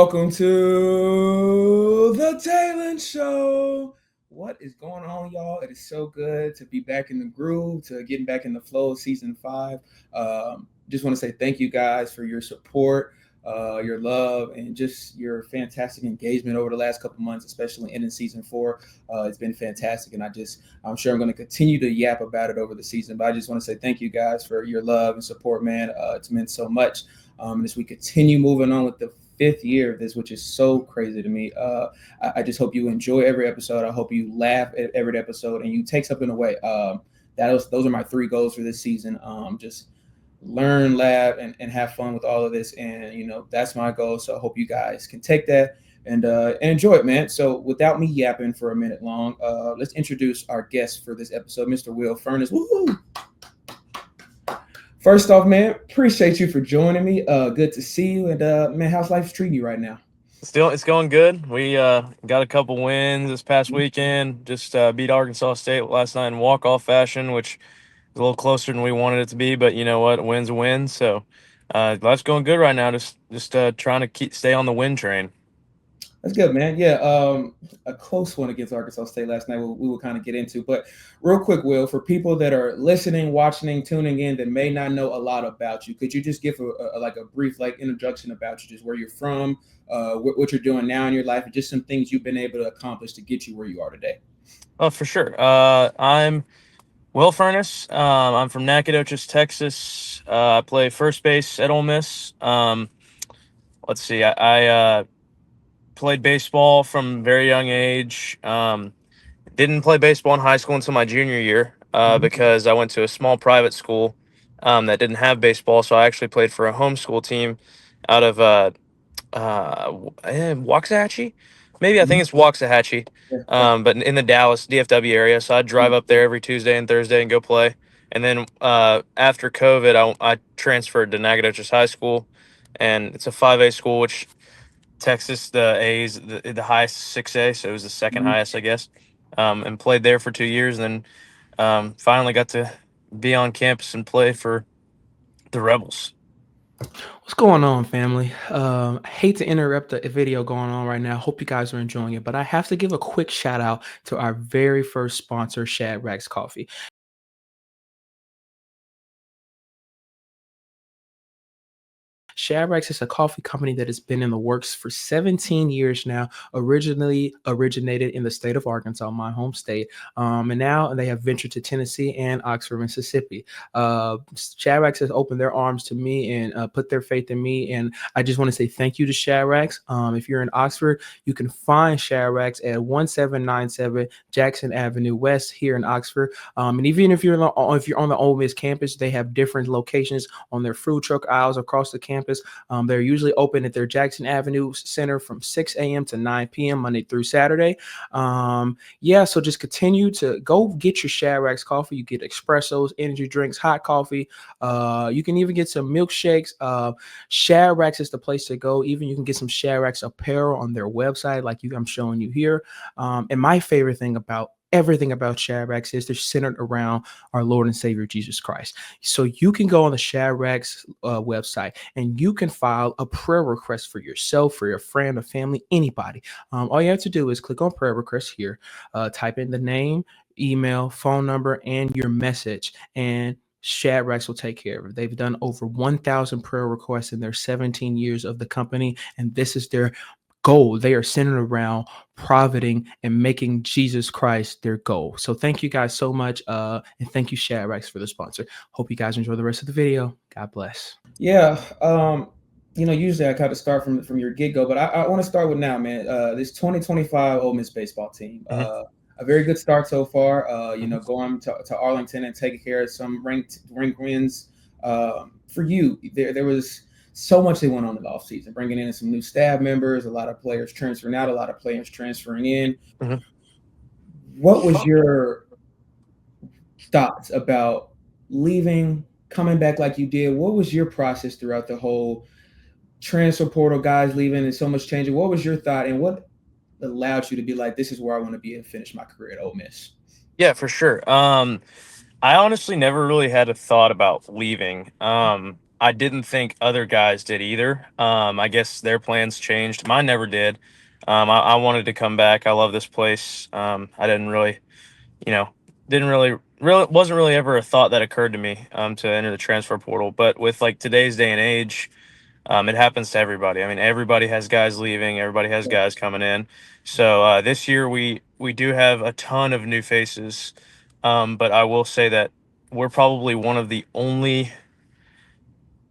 welcome to the Talent Show. What is going on, y'all? It is so good to be back in the groove, to getting back in the flow of season 5. Just want to say thank you guys for your support, your love, and just your fantastic engagement over the last couple months, especially in season 4. It's been fantastic, and I'm sure I'm going to continue to yap about it over the season. But I just want to say thank you guys for your love and support, man. It's meant so much. As we continue moving on with the 5th year of this, which is so crazy to me. I just hope you enjoy every episode. I hope you laugh at every episode and you take something away. Those are my 3 goals for this season. Just learn, laugh, and have fun with all of this. And, that's my goal. So I hope you guys can take that and enjoy it, man. So without me yapping for a minute long, let's introduce our guest for this episode, Mr. Will Furniss. Woo-hoo! First off, man, appreciate you for joining me. Good to see you. And man, how's life treating you right now? It's going good. We got a couple wins this past weekend. Just beat Arkansas State last night in walk-off fashion, which is a little closer than we wanted it to be. But you know what? A win's a win. So life's going good right now. Just trying to stay on the win train. That's good, man. Yeah, a close one against Arkansas State last night. We will kind of get into, but real quick, Will, for people that are listening, watching, tuning in that may not know a lot about you, could you just give a brief introduction about you, just where you're from, what you're doing now in your life, and just some things you've been able to accomplish to get you where you are today? Oh, for sure. I'm Will Furniss. I'm from Nacogdoches, Texas. I play first base at Ole Miss. Let's see. I played baseball from a very young age. Didn't play baseball in high school until my junior year because I went to a small private school that didn't have baseball. So I actually played for a homeschool team out of Waxahachie. Maybe I think it's Waxahachie, but in the Dallas DFW area. So I'd drive up there every Tuesday and Thursday and go play. And then after COVID, I transferred to Nacogdoches High School, and it's a 5A school, which Texas, the A's, the highest 6A, so it was the second highest, I guess, and played there for 2 years, and then finally got to be on campus and play for the Rebels. What's going on, family? I hate to interrupt the video going on right now. Hope you guys are enjoying it, but I have to give a quick shout out to our very first sponsor, Shadrach's Coffee. Shadrach's is a coffee company that has been in the works for 17 years now, originally originated in the state of Arkansas, my home state, and now they have ventured to Tennessee and Oxford, Mississippi. Shadrach's has opened their arms to me and put their faith in me, and I just want to say thank you to Shadrach's. If you're in Oxford, you can find Shadrach's at 1797 Jackson Avenue West here in Oxford, and even if you're on the Ole Miss campus, they have different locations on their food truck aisles across the campus. They're usually open at their Jackson Avenue Center from 6 a.m. to 9 p.m. Monday through Saturday. So just continue to go get your Shadrach's coffee. You get espressos, energy drinks, hot coffee. You can even get some milkshakes. Shadrach's is the place to go. Even you can get some Shadrach's apparel on their website, I'm showing you here. And my favorite thing about everything about Shadrach's is they're centered around our Lord and Savior, Jesus Christ. So you can go on the Shadrach's website and you can file a prayer request for yourself, for your friend, or family, anybody. All you have to do is click on prayer request here, type in the name, email, phone number, and your message, and Shadrach's will take care of it. They've done over 1,000 prayer requests in their 17 years of the company, and this is their goal. They are centered around profiting and making Jesus Christ their goal. So thank you guys so much. And thank you, Shadrach's, for the sponsor. Hope you guys enjoy the rest of the video. God bless. Yeah. Usually I kind of start from your get-go, but I want to start with now, man. This 2025 Ole Miss baseball team. A very good start so far. Going to Arlington and taking care of some ranked wins. For you, there was so much they went on in the offseason, bringing in some new staff members, a lot of players transferring out, a lot of players transferring in. What was your thoughts about leaving, coming back like you did? What was your process throughout the whole transfer portal, guys leaving and so much changing? What was your thought, and what allowed you to be like, this is where I want to be and finish my career at Ole Miss? Yeah, for sure. I honestly never really had a thought about leaving. I I didn't think other guys did either. I guess their plans changed. Mine never did. I wanted to come back. I love this place. I didn't really, you know, didn't really wasn't really ever a thought that occurred to me to enter the transfer portal. But with like today's day and age, it happens to everybody. I mean, everybody has guys leaving. Everybody has guys coming in. So this year we do have a ton of new faces. But I will say that we're probably one of the only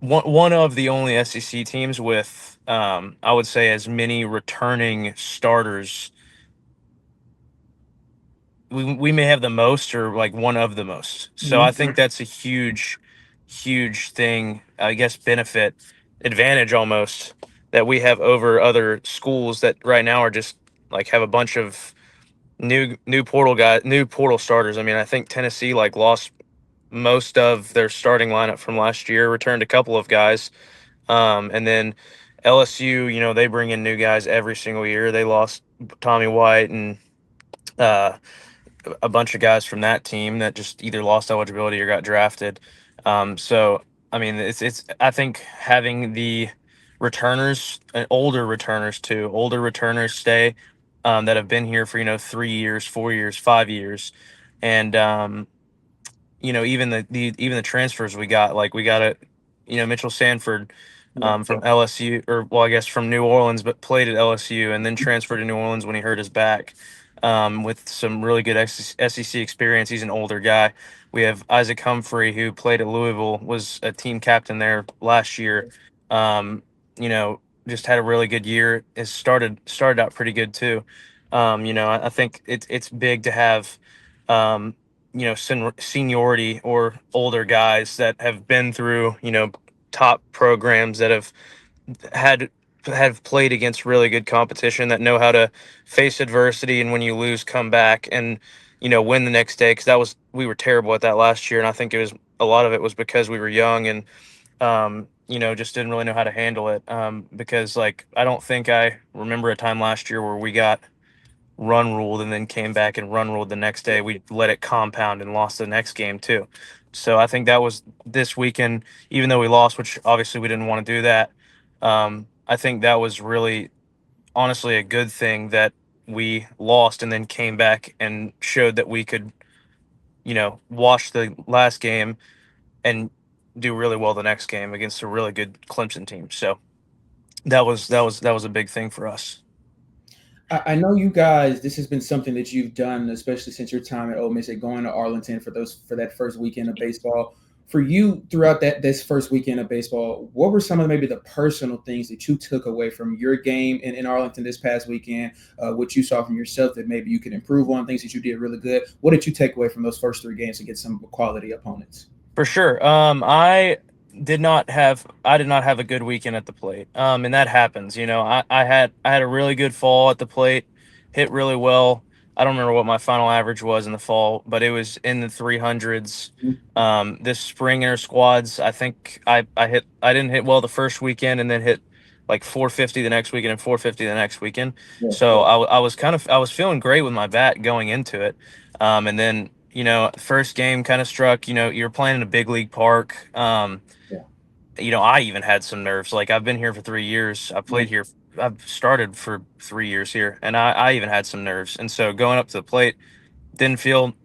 SEC teams with, I would say, as many returning starters. We may have the most, or like one of the most. So I think that's a huge, huge thing. I guess benefit, advantage almost, that we have over other schools that right now are just like have a bunch of new portal starters. I mean, I think Tennessee like lost most of their starting lineup from last year, returned a couple of guys. And then LSU, they bring in new guys every single year. They lost Tommy White and uh, a bunch of guys from that team that just either lost eligibility or got drafted. So I mean, it's I think having the returners, older returners too, older returners stay, that have been here for 3 years, 4 years, 5 years, and even the transfers we got, like we got Mitchell Sanford from LSU, or well, I guess from New Orleans, but played at LSU and then transferred to New Orleans when he hurt his back, with some really good SEC experience. He's an older guy. We have Isaac Humphrey, who played at Louisville, was a team captain there last year. Um, just had a really good year. Has started out pretty good too. I think it's big to have seniority or older guys that have been through top programs, that had have played against really good competition, that know how to face adversity, and when you lose, come back and win the next day. Because we were terrible at that last year, and I think a lot of it was because we were young and just didn't really know how to handle it. Because like I don't think I remember a time last year where we got run ruled and then came back and run ruled the next day. We let it compound and lost the next game too. So I think that was this weekend, even though we lost, which obviously we didn't want to do that. I think that was really honestly a good thing that we lost and then came back and showed that we could, wash the last game and do really well the next game against a really good Clemson team. So that was a big thing for us. I know you guys. This has been something that you've done, especially since your time at Ole Miss, at going to Arlington for that first weekend of baseball. For you, throughout this first weekend of baseball, what were some of maybe the personal things that you took away from your game in Arlington this past weekend? What you saw from yourself that maybe you could improve on, things that you did really good. What did you take away from those first three games to get some quality opponents? For sure. I did not have a good weekend at the plate. And that happens. I had a really good fall at the plate, hit really well. I don't remember what my final average was in the fall, but it was in the 300s. This spring inter squads, I think I didn't hit well the first weekend, and then hit like 450 the next weekend and 450 the next weekend. So I was feeling great with my bat going into it. And then first game kind of struck. You're playing in a big league park. I even had some nerves. Like, I've been here for 3 years. I played here. I've started for 3 years here, and I even had some nerves. And so going up to the plate didn't feel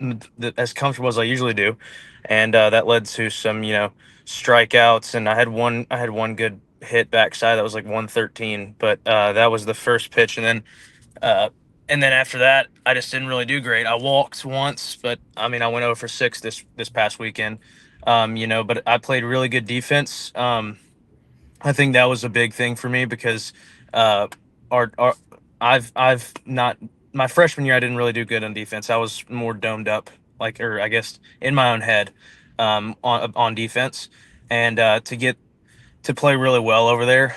as comfortable as I usually do, and that led to some strikeouts. And I had one good hit backside that was like 113, but that was the first pitch, uh, and then after that, I just didn't really do great. I walked once, but I mean, I went over for 6 this past weekend. But I played really good defense. I think that was a big thing for me because uh, our I've not my freshman year I didn't really do good on defense. I was more domed up, like, or I guess in my own head, on defense, and to play really well over there,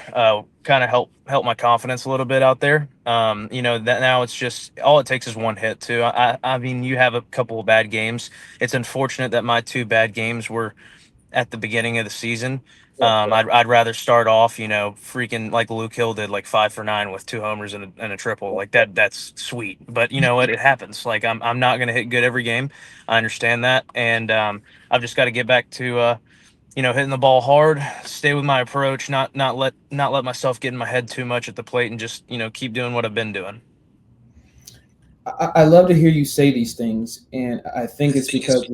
kind of help my confidence a little bit out there. That now it's just all it takes is one hit too. I mean, you have a couple of bad games. It's unfortunate that my two bad games were at the beginning of the season. I'd rather start off, freaking like Luke Hill did, like 5 for 9 with 2 homers and a triple, like that. That's sweet, but you know what? It happens. Like, I'm not gonna hit good every game. I understand that, and I've just got to get back to hitting the ball hard, stay with my approach, not let myself get in my head too much at the plate, and just keep doing what I've been doing. I love to hear you say these things, and I think it's because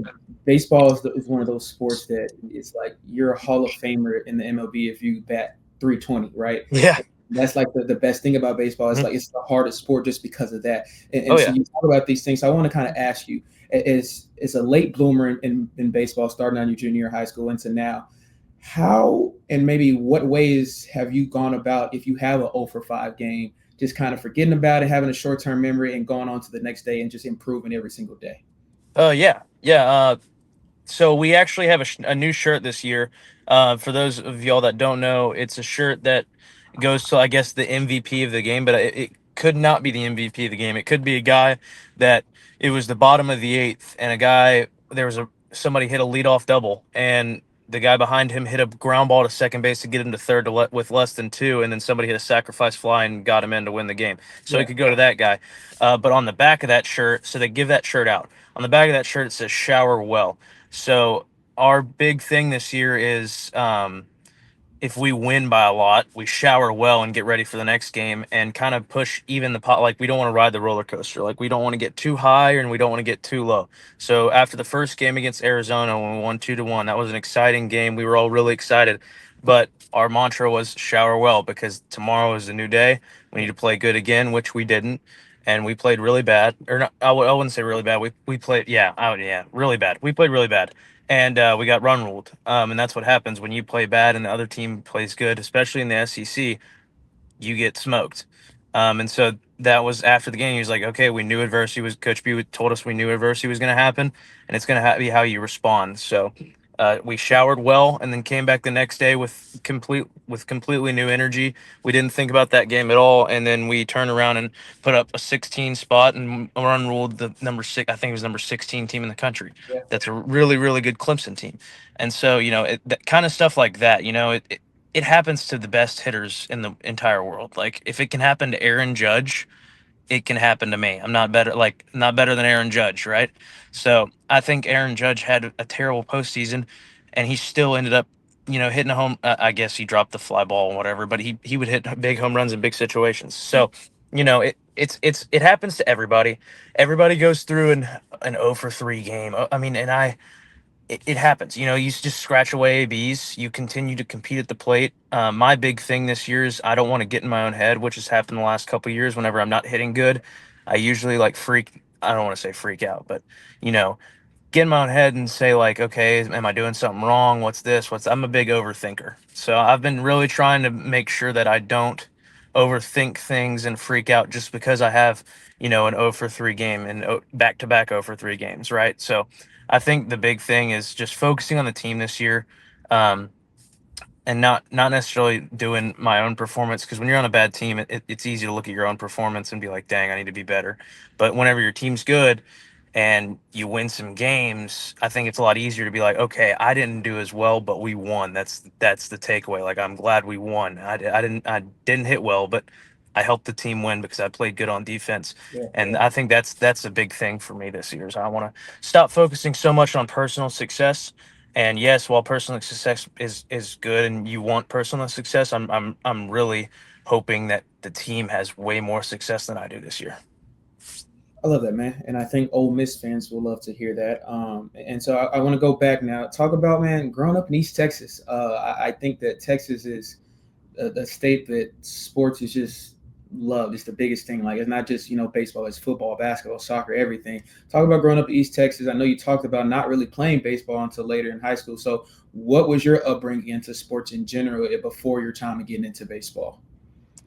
baseball is one of those sports that it's like you're a Hall of Famer in the MLB if you bat 320, right? Yeah. That's like the best thing about baseball. It's Mhm. like it's the hardest sport just because of that. Oh And so yeah. you talk about these things. So I want to kind of ask you, as a late bloomer in baseball, starting on your junior year of high school into now, how and maybe what ways have you gone about if you have a 0 for 5 game, just kind of forgetting about it, having a short term memory, and going on to the next day and just improving every single day? Yeah. So we actually have a new shirt this year. For those of y'all that don't know, it's a shirt that goes to, I guess, the MVP of the game, but it could not be the MVP of the game. It could be a guy that it was the bottom of the eighth, and there was somebody hit a leadoff double, and the guy behind him hit a ground ball to second base to get him to third with less than two, and then somebody hit a sacrifice fly and got him in to win the game. So it Yeah. could go to that guy. But on the back of that shirt, so they give that shirt out. On the back of that shirt, it says "Shower well." So our big thing this year is if we win by a lot, we shower well and get ready for the next game and kind of push even the pot. Like we don't want to ride the roller coaster. Like we don't want to get too high and we don't want to get too low. So after the first game against Arizona, when we won 2-1, that was an exciting game. We were all really excited, but our mantra was shower well because tomorrow is a new day. We need to play good again, which we didn't. And we played really bad, or not. I wouldn't say really bad. We played, yeah, really bad. We played really bad, and we got run ruled. And that's what happens when you play bad and the other team plays good, especially in the SEC. You get smoked. And so that was after the game. He was like, "Okay, we knew adversity was." Coach B told us we knew adversity was going to happen, and it's going to be how you respond. So we showered well, and then came back the next day with completely new energy. We didn't think about that game at all, and then we turned around and put up a 16 spot and run ruled the number six. I think it was number 16 team in the country. Yeah. That's a really really good Clemson team, and so that kind of stuff like that. It happens to the best hitters in the entire world. Like if it can happen to Aaron Judge, it can happen to me. I'm not better than Aaron Judge, right? So I think Aaron Judge had a terrible postseason, and he still ended up, hitting a home. I guess he dropped the fly ball and whatever, but he would hit big home runs in big situations. So it happens to everybody. Everybody goes through an 0 for 3 game. I mean, and it happens. You just scratch away ABs. You continue to compete at the plate. My big thing this year is I don't want to get in my own head, which has happened the last couple of years. Whenever I'm not hitting good, I usually like freak. I don't want to say freak out, but you know, get in my own head and say like, okay, am I doing something wrong? What's this? I'm a big overthinker. So I've been really trying to make sure that I don't overthink things and freak out just because I have, an 0 for 3 game and back to back 0 for 3 games, right? So I think the big thing is just focusing on the team this year. Um, and not necessarily doing my own performance, because when you're on a bad team, it's easy to look at your own performance and be like, dang, I need to be better. But whenever your team's good and you win some games, I think it's a lot easier to be like, okay, I didn't do as well, but we won. That's the takeaway. Like, I'm glad we won. I didn't hit well, but I helped the team win because I played good on defense. Yeah. And I think that's a big thing for me this year. Is I want to stop focusing so much on personal success. And yes, while personal success is good and you want personal success, I'm really hoping that the team has way more success than I do this year. I love that, man, and I think Ole Miss fans will love to hear that. And so I want to go back now. Talk about, man, growing up in East Texas. I think that Texas is a state that sports is just loved. It's the biggest thing. Like it's not just baseball, it's football, basketball, soccer, everything. Talk about growing up in East Texas. I know you talked about not really playing baseball until later in high school. So what was your upbringing into sports in general before your time of getting into baseball?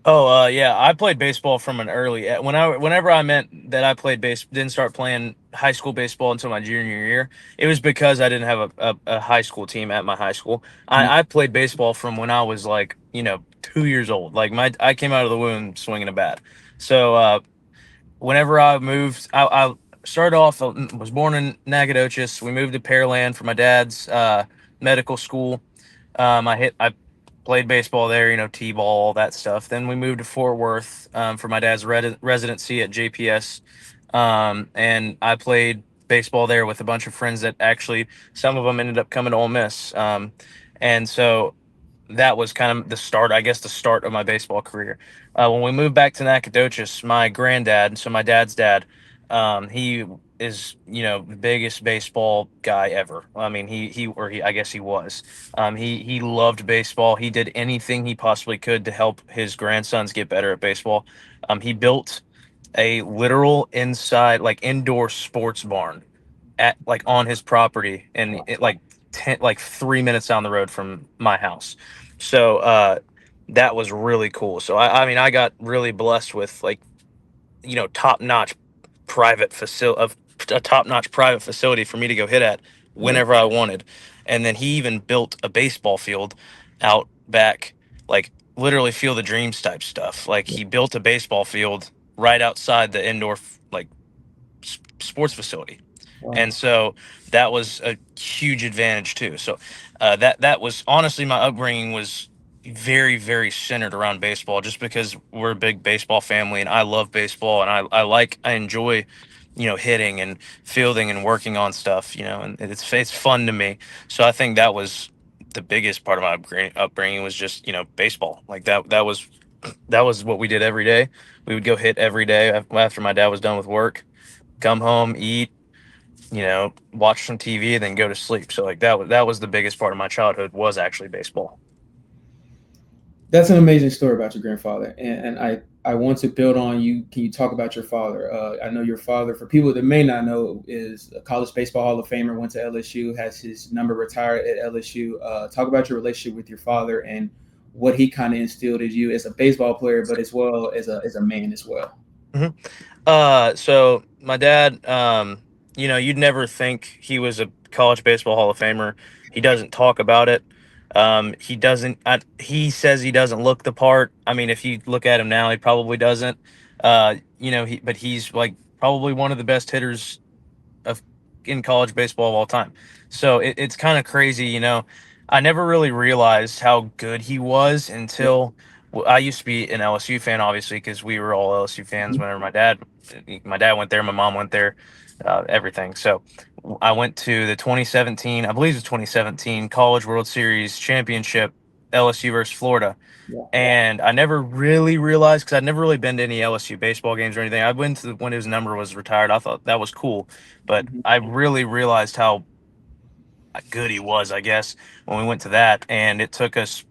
Oh, yeah, I played baseball from an early. Whenever I meant that I played didn't start playing high school baseball until my junior year. It was because I didn't have a high school team at my high school. I played baseball from when I was like 2 years old. Like I came out of the womb swinging a bat. So whenever I moved, I started off, was born in Nacogdoches. We moved to Pearland for my dad's medical school. I played baseball there, t-ball, all that stuff. Then we moved to Fort Worth for my dad's residency at JPS, and I played baseball there with a bunch of friends that actually, some of them ended up coming to Ole Miss. And so that was kind of the start, I guess, the start of my baseball career. When we moved back to Nacogdoches, my granddad, so my dad's dad, he is, the biggest baseball guy ever. I mean, I guess he was. He loved baseball. He did anything he possibly could to help his grandsons get better at baseball. He built a literal inside, like indoor sports barn at like on his property, and it like 3 minutes down the road from my house. So that was really cool. So I mean, I got really blessed with like, top notch private facility of a top notch private facility for me to go hit at whenever I wanted. And then he even built a baseball field out back, like literally field of dreams type stuff. Like he built a baseball field right outside the indoor like sports facility. Wow. And so that was a huge advantage too. So that was honestly, my upbringing was very, very centered around baseball, just because we're a big baseball family and I love baseball, and I enjoy, hitting and fielding and working on stuff, and it's fun to me. So I think that was the biggest part of my upbringing was just, baseball. Like that was what we did every day. We would go hit every day after my dad was done with work, come home, eat, watch some TV, and then go to sleep. So like that was the biggest part of my childhood, was actually baseball. That's an amazing story about your grandfather, and I want to build on you. Can you talk about your father? I know your father, for people that may not know, is a college baseball Hall of Famer, went to LSU, has his number retired at LSU. Talk about your relationship with your father and what he kind of instilled in you as a baseball player, but as well as a man as well. So my dad, you'd never think he was a college baseball Hall of Famer. He doesn't talk about it. He doesn't. He says he doesn't look the part. I mean, if you look at him now, he probably doesn't. But he's like probably one of the best hitters of in college baseball of all time. So it's kind of crazy, I never really realized how good he was until I used to be an LSU fan, obviously, because we were all LSU fans whenever my dad went there, my mom went there, everything. So I went to the 2017, I believe it was 2017 College World Series Championship, LSU versus Florida. Yeah. And I never really realized, because I'd never really been to any LSU baseball games or anything. I went to when his number was retired. I thought that was cool, but I really realized how good he was, I guess, when we went to that. And it took us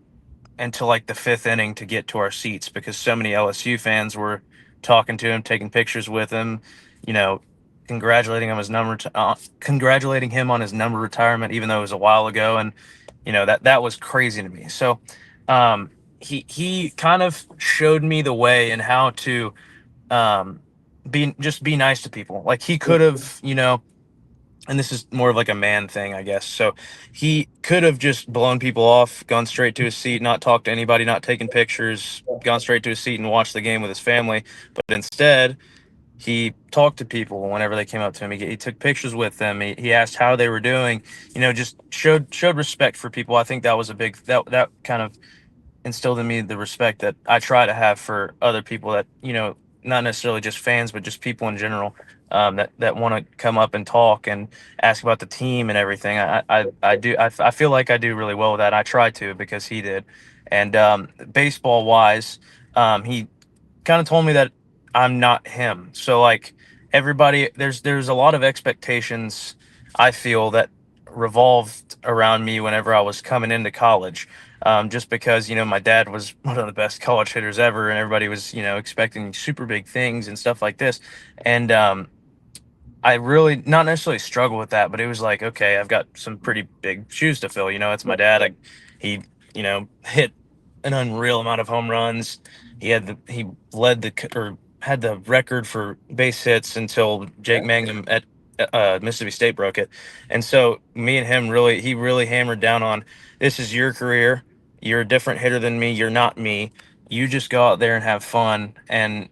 until like the fifth inning to get to our seats, because so many LSU fans were talking to him, taking pictures with him, you know, congratulating him congratulating him on his number retirement, even though it was a while ago. And that was crazy to me. So he kind of showed me the way and how to be nice to people. Like he could have, and this is more of like a man thing, I guess. So he could have just blown people off, gone straight to his seat, not talked to anybody, not taken pictures, gone straight to his seat and watched the game with his family. But instead, he talked to people whenever they came up to him. He took pictures with them. He asked how they were doing. Just showed respect for people. I think that was a big that kind of instilled in me the respect that I try to have for other people, that not necessarily just fans, but just people in general, that want to come up and talk and ask about the team and everything. I feel like I do really well with that. I try to, because he did. And baseball wise, he kind of told me that I'm not him. So like everybody, there's a lot of expectations, I feel, that revolved around me whenever I was coming into college. Just because, my dad was one of the best college hitters ever, and everybody was, expecting super big things and stuff like this. And I really not necessarily struggle with that, but it was like, okay, I've got some pretty big shoes to fill. It's my dad. He, hit an unreal amount of home runs. He had the record for base hits until Jake Mangum at Mississippi State broke it. And so me and him he really hammered down on, this is your career. You're a different hitter than me. You're not me. You just go out there and have fun and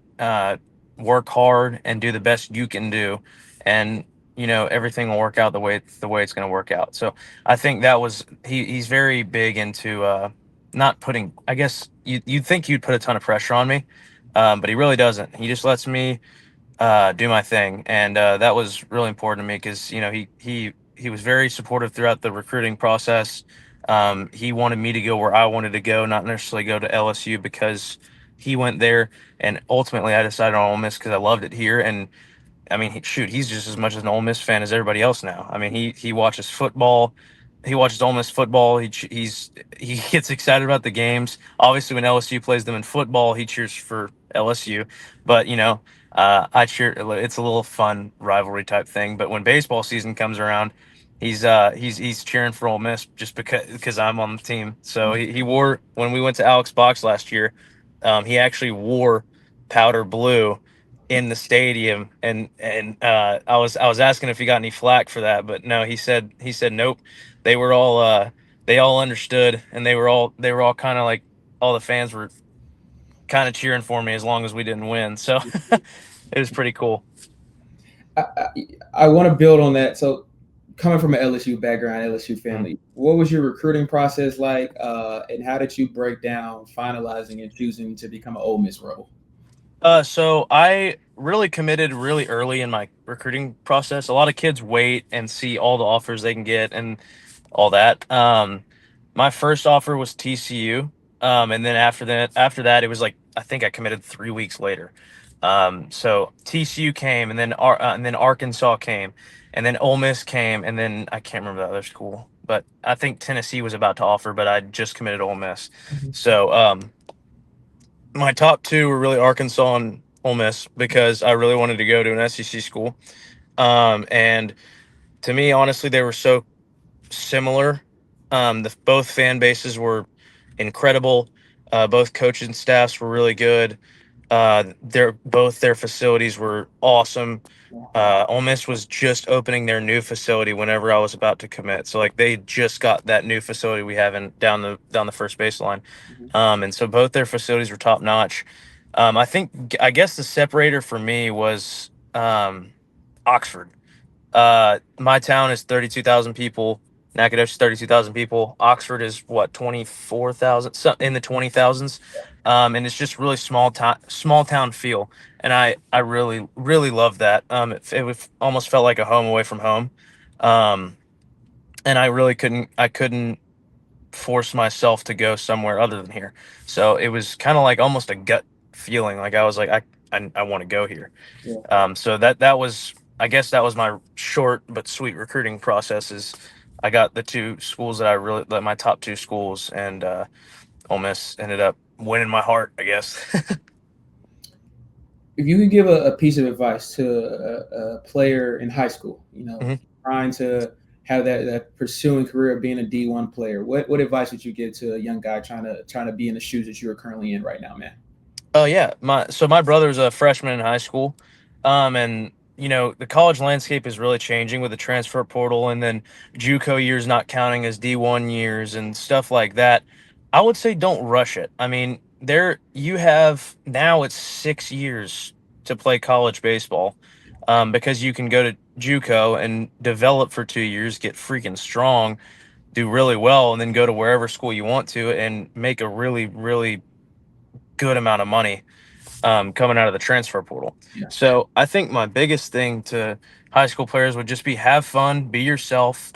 work hard and do the best you can do. And, everything will work out the way it's going to work out. So I think that was, he's very big into not putting, I guess you'd think you'd put a ton of pressure on me, but he really doesn't. He just lets me do my thing, and that was really important to me because he was very supportive throughout the recruiting process. He wanted me to go where I wanted to go, not necessarily go to LSU because he went there, and ultimately I decided on Ole Miss because I loved it here. And I mean, he's just as much an Ole Miss fan as everybody else now. I mean, he watches football. He watches Ole Miss football. He gets excited about the games. Obviously, when LSU plays them in football, he cheers for LSU. But I cheer. It's a little fun rivalry type thing. But when baseball season comes around, he's cheering for Ole Miss just because I'm on the team. So he wore when we went to Alex Box last year. He actually wore powder blue in the stadium, and I was asking if he got any flack for that, but no, he said nope. They were all they all understood, and they were all kind of like, all the fans were kind of cheering for me as long as we didn't win. So it was pretty cool. I want to build on that. So, coming from an LSU background, LSU family, what was your recruiting process like, and how did you break down finalizing and choosing to become an Ole Miss role? So I really committed really early in my recruiting process. A lot of kids wait and see all the offers they can get and all that. My first offer was TCU, and then after that, it was like I think I committed 3 weeks later. So TCU came, and then Arkansas came, and then Ole Miss came, and then I can't remember the other school, but I think Tennessee was about to offer, but I just committed Ole Miss. So my top two were really Arkansas and Ole Miss because I really wanted to go to an SEC school. And to me, honestly, they were so similar. Both fan bases were incredible. Both coaches and staffs were really good. Their facilities were awesome. Ole Miss was just opening their new facility whenever I was about to commit. So like they just got that new facility we have down the first baseline. And so both their facilities were top notch. I guess the separator for me was Oxford. My town is 32,000 people. Nacogdoches 32,000 people. Oxford is what, 24,000, so in the 20,000s. And it's just really small town feel. And I really really love that. It almost felt like a home away from home. Um, and I couldn't force myself to go somewhere other than here. So it was kind of like almost a gut feeling. Like I was like, I want to go here. Yeah. So that was, I guess that was my short but sweet recruiting process. Is I got the two schools that I really like, my top two schools, and Ole Miss ended up winning my heart, I guess. If you could give a piece of advice to a player in high school, Mhm. trying to have that pursuing career of being a D1 player, what advice would you give to a young guy trying to be in the shoes that you are currently in right now, man? Oh yeah, my brother's a freshman in high school, and the college landscape is really changing with the transfer portal, and then JUCO years not counting as D1 years and stuff like that. I would say don't rush it. I mean, there you have now it's 6 years to play college baseball, because you can go to JUCO and develop for 2 years, get freaking strong, do really well, and then go to wherever school you want to and make a really really good amount of money coming out of the transfer portal. Yeah. So I think my biggest thing to high school players would just be have fun, be yourself,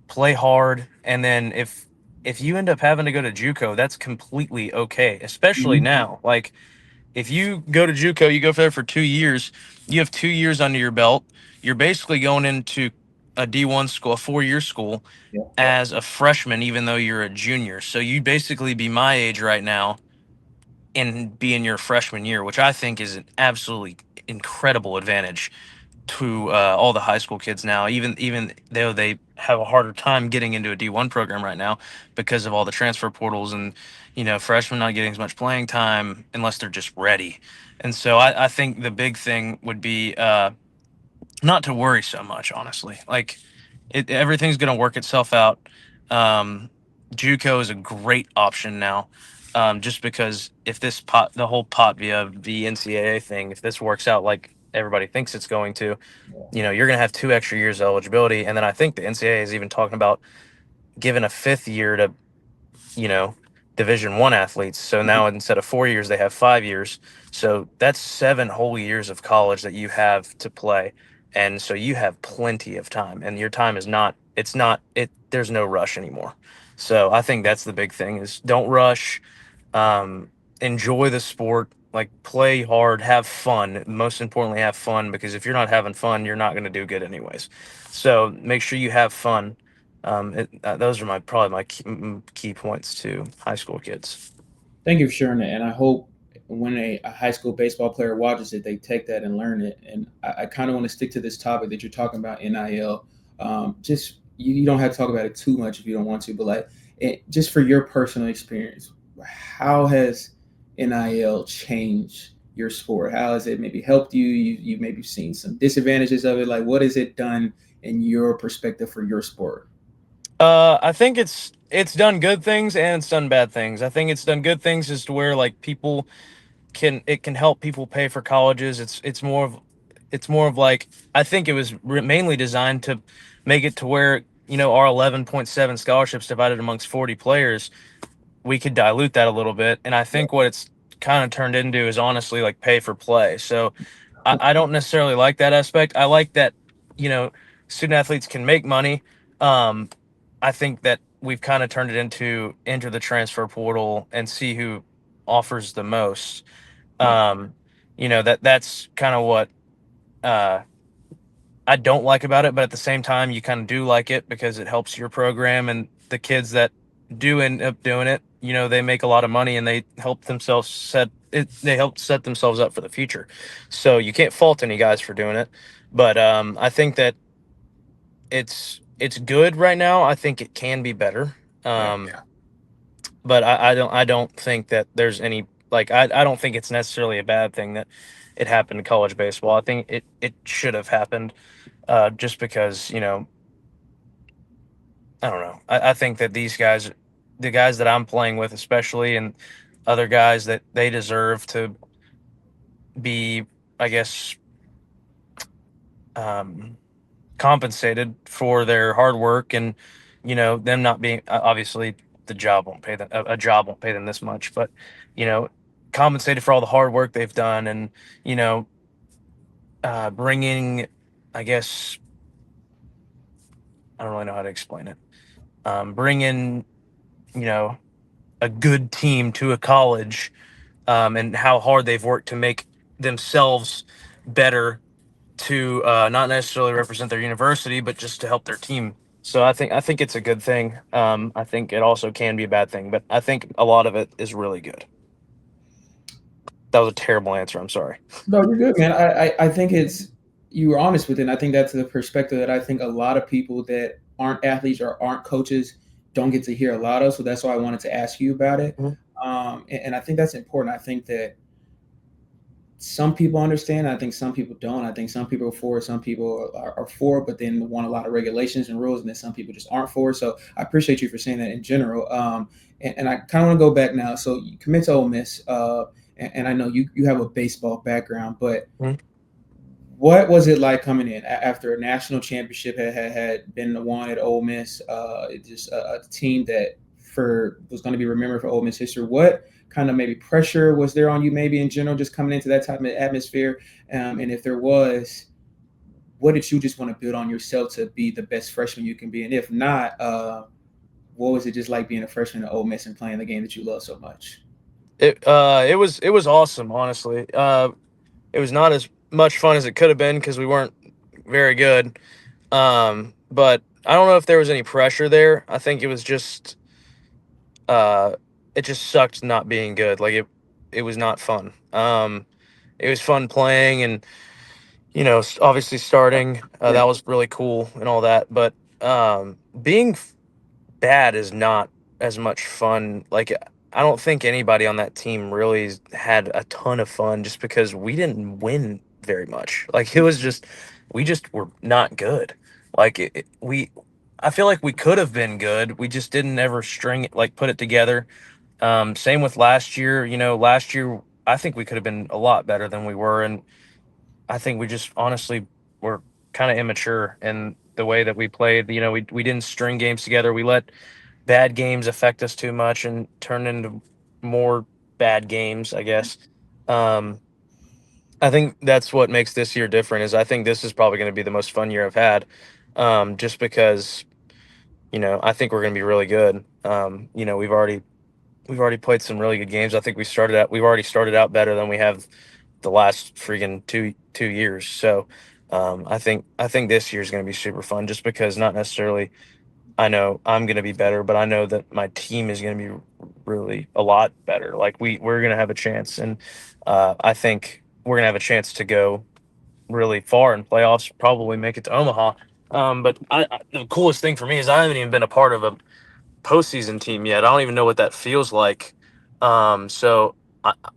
play hard, and then if you end up having to go to JUCO, that's completely okay. Especially Mhm. now, like if you go to JUCO, you go there for 2 years, you have 2 years under your belt. You're basically going into a D1 school, a 4-year school, Yeah. as a freshman, even though you're a junior. So you'd basically be my age right now and be in your freshman year, which I think is an absolutely incredible advantage to all the high school kids now. Even though they have a harder time getting into a D1 program right now because of all the transfer portals and freshmen not getting as much playing time unless they're just ready. And so I think the big thing would be not to worry so much, honestly. Like everything's going to work itself out. Um, JUCO is a great option now, just because if the whole pot via the NCAA thing, if this works out like everybody thinks it's going to, you're going to have 2 extra years of eligibility, and then I think the NCAA is even talking about giving a fifth year to, you know, Division I athletes. So now instead of 4 years, they have 5 years. So that's 7 whole years of college that you have to play. And so you have plenty of time, and your time is not, it's not, it, there's no rush anymore. So I think that's the big thing is don't rush, enjoy the sport, like play hard, have fun. Most importantly, have fun, because if you're not having fun, you're not going to do good anyways. So make sure you have fun. Those are probably my key points to high school kids. Thank you for sharing that. And I hope when a high school baseball player watches it, they take that and learn it. And I kind of want to stick to this topic that you're talking about, NIL. Just you don't have to talk about it too much if you don't want to, but like just for your personal experience, how has NIL changed your sport? How has it maybe helped you? You maybe seen some disadvantages of it. Like what has it done in your perspective for your sport? I think it's done good things and it's done bad things. I think it's done good things as to where like people can help people pay for colleges. It's more of like, I think it was mainly designed to make it to where, our 11.7 scholarships divided amongst 40 players, we could dilute that a little bit. And I think what it's kind of turned into is honestly like pay for play. So I don't necessarily like that aspect. I like that, student athletes can make money. I think that we've kind of turned it into enter the transfer portal and see who offers the most. That's kind of what uh, I don't like about it, but at the same time, you kind of do like it because it helps your program, and the kids that do end up doing it, they make a lot of money and they help themselves set it. They help set themselves up for the future. So you can't fault any guys for doing it, but I think that it's good right now. I think it can be better. But I don't think that there's any, like, I don't think it's necessarily a bad thing that it happened in college baseball. I think it should have happened, just because, I don't know. I think that these guys, the guys that I'm playing with especially, and other guys, that they deserve to be, I guess, compensated for their hard work, and them not being, obviously the job won't pay them, a job won't pay them this much, but you know compensated for all the hard work they've done, and you know bringing, I guess, I don't really know how to explain it, bringing, you know a good team to a college, and how hard they've worked to make themselves better, to not necessarily represent their university, but just to help their team. So I think it's a good thing. I think it also can be a bad thing, but I think a lot of it is really good. That was a terrible answer. I'm sorry. No, you're good, man. I think it's you were honest with it. And I think that's the perspective that I think a lot of people that aren't athletes or aren't coaches don't get to hear a lot of. So that's why I wanted to ask you about it. Mhm. And I think that's important. I think that some people understand. I think some people don't. I think some people are for it, some people are for it, but then want a lot of regulations and rules, and then some people just aren't for it. So I appreciate you for saying that in general. And I kind of want to go back now. So you commit to Ole Miss, and I know you have a baseball background, but Mhm. what was it like coming in after a national championship had been won at Ole Miss? Just a team that was going to be remembered for Ole Miss history. What kind of maybe pressure was there on you, maybe in general, just coming into that type of atmosphere? And if there was, what did you just want to build on yourself to be the best freshman you can be? And if not, what was it just like being a freshman at Ole Miss and playing the game that you love so much? It was awesome, honestly. It was not as much fun as it could have been because we weren't very good. But I don't know if there was any pressure there. I think uh, it just sucked not being good. Like it was not fun. It was fun playing, and obviously starting. Yeah. That was really cool and all that. But being bad is not as much fun. Like, I don't think anybody on that team really had a ton of fun, just because we didn't win very much. Like, it was just, we just were not good. Like, I feel like we could have been good. We just didn't ever string it, like put it together. Same with last year. Last year I think we could have been a lot better than we were, and I think we just honestly were kind of immature in the way that we played. We didn't string games together. We let bad games affect us too much and turn into more bad games, I guess. I think that's what makes this year different. Is I think this is probably going to be the most fun year I've had, just because I think we're going to be really good. We've already played some really good games. I think we've already started out better than we have the last freaking two years. So I think this year's going to be super fun, just because not necessarily I know I'm going to be better, but I know that my team is going to be really a lot better. Like we're going to have a chance, and I think we're going to have a chance to go really far in playoffs, probably make it to Omaha. But the coolest thing for me is I haven't even been a part of a postseason team yet. I don't even know what that feels like. So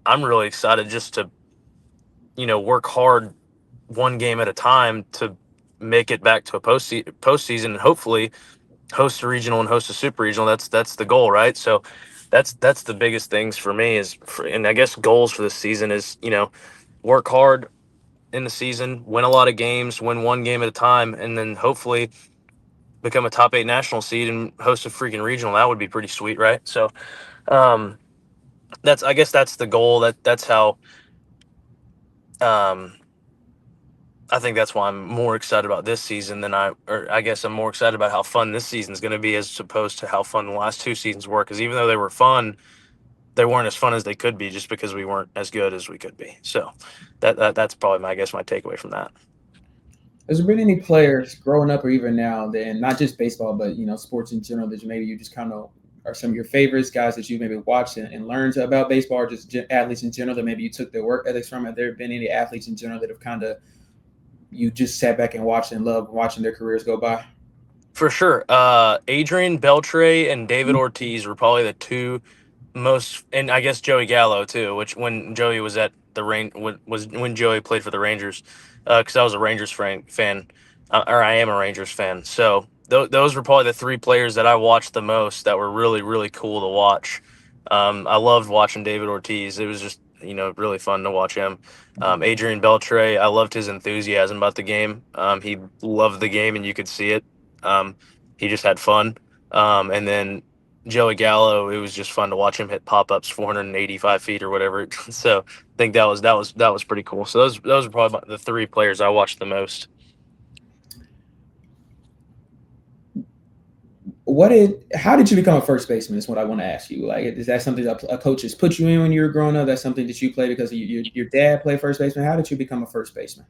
I'm really excited just to work hard one game at a time to make it back to a postseason, and hopefully host a regional and host a super regional. That's the goal, right? So that's the biggest things for me and I guess goals for this season is work hard in the season, win a lot of games, win one game at a time, and then hopefully become a top 8 national seed and host a freaking regional. That would be pretty sweet, right? So um, I guess that's the goal. That's how I think that's why I'm more excited about this season than I guess I'm more excited about how fun this season is going to be as opposed to how fun the last 2 seasons were. Because even though they were fun, they weren't as fun as they could be just because we weren't as good as we could be. So that's probably my takeaway from that. Has there been any players growing up or even now, then not just baseball, but sports in general, that maybe you just kind of are some of your favorites, guys that you maybe watched and learned about baseball, or just athletes in general that maybe you took their work ethics from? Have there been any athletes in general that have kind of you just sat back and watched and loved watching their careers go by? For sure. Adrian Beltre and David Ortiz were probably the 2 most, and I guess Joey Gallo too, which when Joey was at the when Joey played for the Rangers, because I was a Rangers fan, or I am a Rangers fan. So those were probably the 3 players that I watched the most that were really, really cool to watch. I loved watching David Ortiz. It was just really fun to watch him. Adrian Beltre, I loved his enthusiasm about the game. He loved the game, and you could see it. He just had fun. And then Joey Gallo, it was just fun to watch him hit pop-ups 485 feet or whatever. So I think that was pretty cool. So those are probably the 3 players I watched the most. How did you become a first baseman is what I want to ask you. Like, is that something that a coach has put you in when you were growing up? That's something that you played because your dad played first baseman. How did you become a first baseman?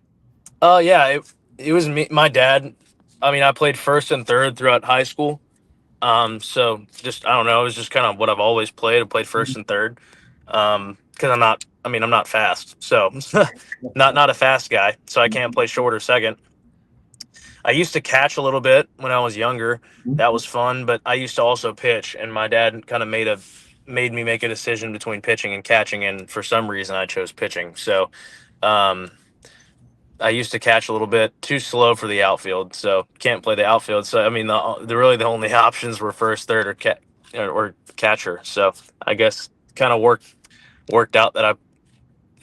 Yeah, it was me, my dad. I mean, I played first and third throughout high school. So just, I don't know, it was just kind of what I've always played. I played first and third. Cause I'm not fast. So not a fast guy. So I can't play short or second. I used to catch a little bit when I was younger. That was fun, but I used to also pitch, and my dad kind of made me make a decision between pitching and catching. And for some reason I chose pitching. So, I used to catch a little bit, too slow for the outfield, so can't play the outfield. So I mean, the only options were first, third, or catcher. So I guess kind of worked out that I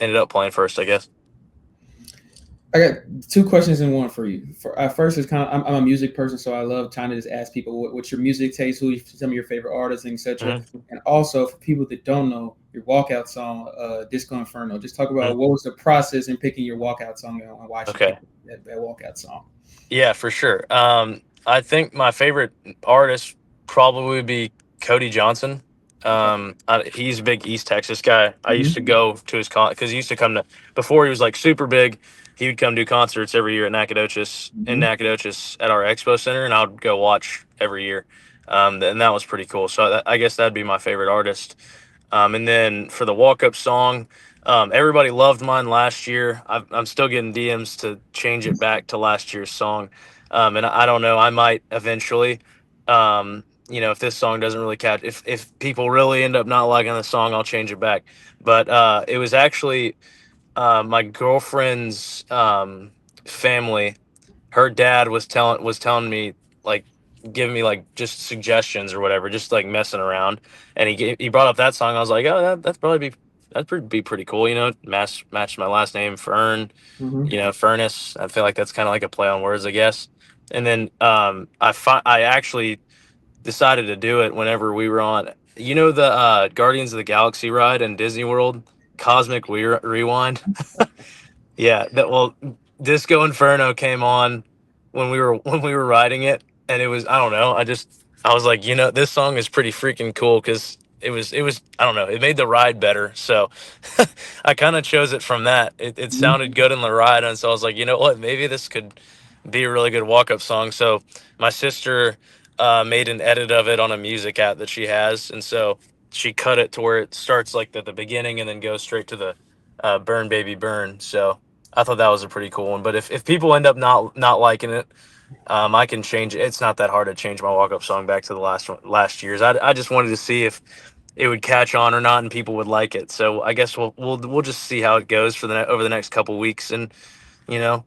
ended up playing first, I guess. I got 2 questions in one for you. First is kind of I'm a music person, so I love trying to just ask people what's your music taste, some of your favorite artists, etc. Mm-hmm. And also for people that don't know your walkout song, Disco Inferno. Just talk about what was the process in picking your walkout song and why you picked that walkout song. Yeah, for sure. I think my favorite artist probably would be Cody Johnson. He's a big East Texas guy. I used to go to his because he used to come to, before he was like super big, he would come do concerts every year at Nacogdoches, at our expo center, and I would go watch every year. And that was pretty cool. So I guess that'd be my favorite artist. And then for the walk-up song, everybody loved mine last year. I'm still getting DMs to change it back to last year's song. And I don't know, I might eventually. If this song doesn't really catch, if people really end up not liking the song, I'll change it back. But it was actually my girlfriend's family. Her dad was telling me, like, giving me like just suggestions or whatever, just like messing around, and he brought up that song. I was like, oh, that'd be pretty cool, match my last name, Furniss. I feel like that's kind of like a play on words, I guess. And then I actually decided to do it whenever we were on. You know the Guardians of the Galaxy ride in Disney World, Cosmic Rewind. Yeah, well, Disco Inferno came on when we were riding it, and it was, I don't know, I was like, this song is pretty freaking cool because it was I don't know, it made the ride better. So I kind of chose it from that. It Mhm. sounded good in the ride, and so I was like, you know what, maybe this could be a really good walk up song. So my sister made an edit of it on a music app that she has, and so she cut it to where it starts like the beginning and then goes straight to the "Burn Baby Burn." So I thought that was a pretty cool one. But if people end up not liking it, I can change it. It's not that hard to change my walk up song back to the last year's. I just wanted to see if it would catch on or not and people would like it. So I guess we'll just see how it goes for over the next couple weeks, and you know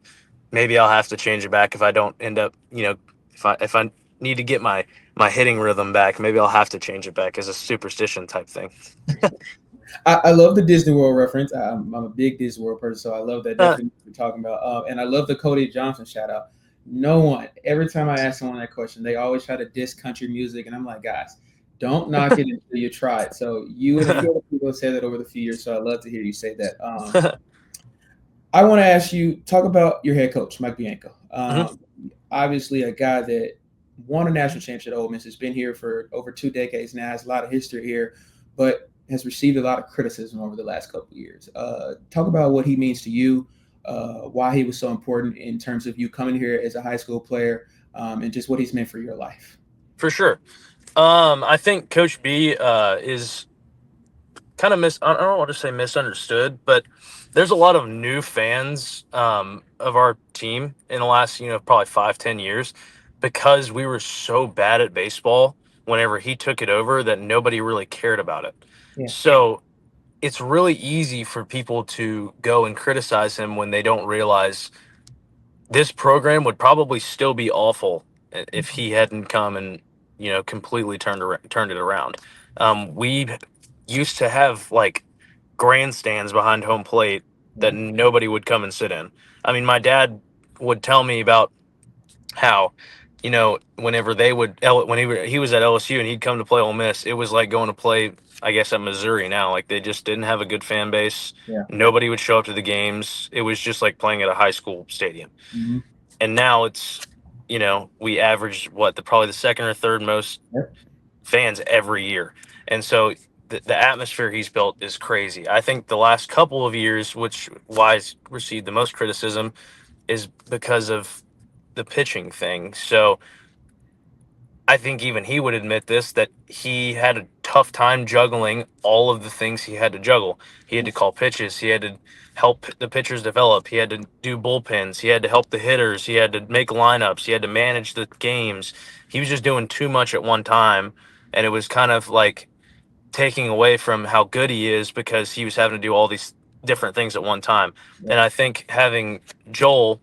maybe I'll have to change it back if I don't end up, if I need to get my hitting rhythm back, maybe I'll have to change it back as a superstition type thing. I love the Disney World reference. I'm a big Disney World person, so I love that Uh, definition you're talking about. And I love the Cody Johnson shout out. No one, every time I ask someone that question, they always try to diss country music. And I'm like, guys, don't knock it until you try it. So you and a few other people have said that over the few years. So I'd love to hear you say that. I want to ask you, talk about your head coach, Mike Bianco. Mhm. Obviously, a guy that won a national championship at Ole Miss, has been here for over 2 decades now, has a lot of history here, but has received a lot of criticism over the last couple of years. Talk about what he means to you, why he was so important in terms of you coming here as a high school player, and just what he's meant for your life. For sure. I think Coach B is kind of I don't want to say misunderstood, but there's a lot of new fans of our team in the last, probably 5-10 years because we were so bad at baseball whenever he took it over that nobody really cared about it. Yeah. So it's really easy for people to go and criticize him when they don't realize this program would probably still be awful if he hadn't come and completely turned it around. We used to have like grandstands behind home plate that nobody would come and sit in. I mean, my dad would tell me about how, whenever they would when he was at LSU and he'd come to play Ole Miss, it was like going to play, I guess, at Missouri now. Like they just didn't have a good fan base. Yeah. Nobody would show up to the games. It was just like playing at a high school stadium. Mm-hmm. And now it's, we average probably the second or third most Yep. fans every year. And so the atmosphere he's built is crazy. I think the last couple of years, which Wise received the most criticism, is because of the pitching thing. So I think even he would admit this, that he had a tough time juggling all of the things he had to juggle. He had to call pitches. He had to help the pitchers develop. He had to do bullpens. He had to help the hitters. He had to make lineups. He had to manage the games. He was just doing too much at one time. And it was kind of like taking away from how good he is because he was having to do all these different things at one time. And I think having Joel,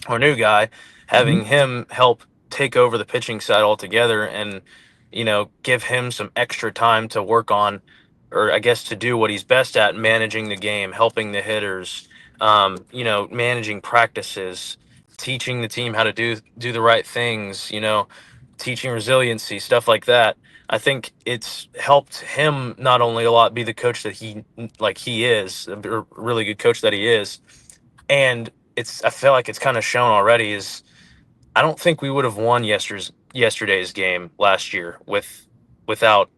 our new guy, having him help take over the pitching side altogether and, give him some extra time to work on, or I guess to do what he's best at, managing the game, helping the hitters, managing practices, teaching the team how to do the right things, teaching resiliency, stuff like that. I think it's helped him not only a lot be the coach that he is, a really good coach that he is, and I feel like it's kind of shown already. Is I don't think we would have won yesterday's game last year without,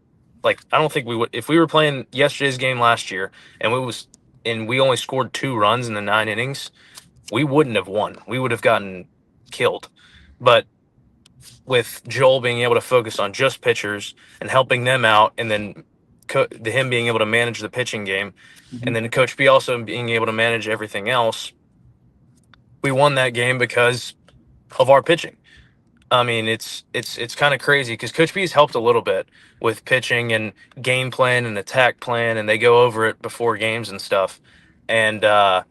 like, I don't think we would, if we were playing yesterday's game last year and we only scored 2 runs in the 9 innings, we wouldn't have won. We would have gotten killed. But with Joel being able to focus on just pitchers and helping them out, and then him being able to manage the pitching game, and then Coach B also being able to manage everything else, we won that game because of our pitching. I mean, it's kind of crazy because Coach B has helped a little bit with pitching and game plan and attack plan, and they go over it before games and stuff. And I